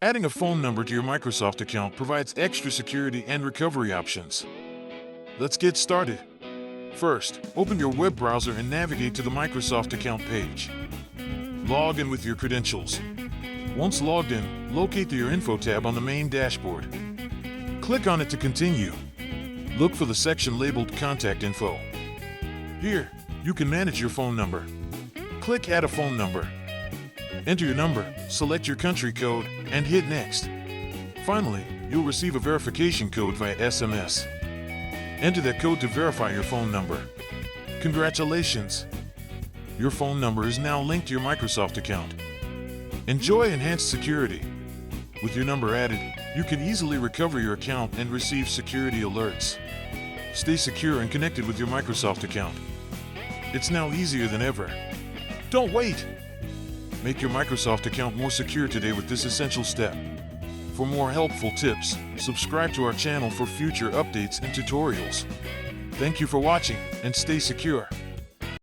Adding a phone number to your Microsoft account provides extra security and recovery options. Let's get started. First, open your web browser and navigate to the Microsoft account page. Log in with your credentials. Once logged in, locate your Info tab on the main dashboard. Click on it to continue. Look for the section labeled Contact Info. Here, you can manage your phone number. Click Add a phone number. Enter your number, select your country code, and hit Next. Finally, you'll receive a verification code via SMS. Enter that code to verify your phone number. Congratulations! Your phone number is now linked to your Microsoft account. Enjoy enhanced security. With your number added, you can easily recover your account and receive security alerts. Stay secure and connected with your Microsoft account. It's now easier than ever. Don't wait! Make your Microsoft account more secure today with this essential step. For more helpful tips, subscribe to our channel for future updates and tutorials. Thank you for watching, and stay secure.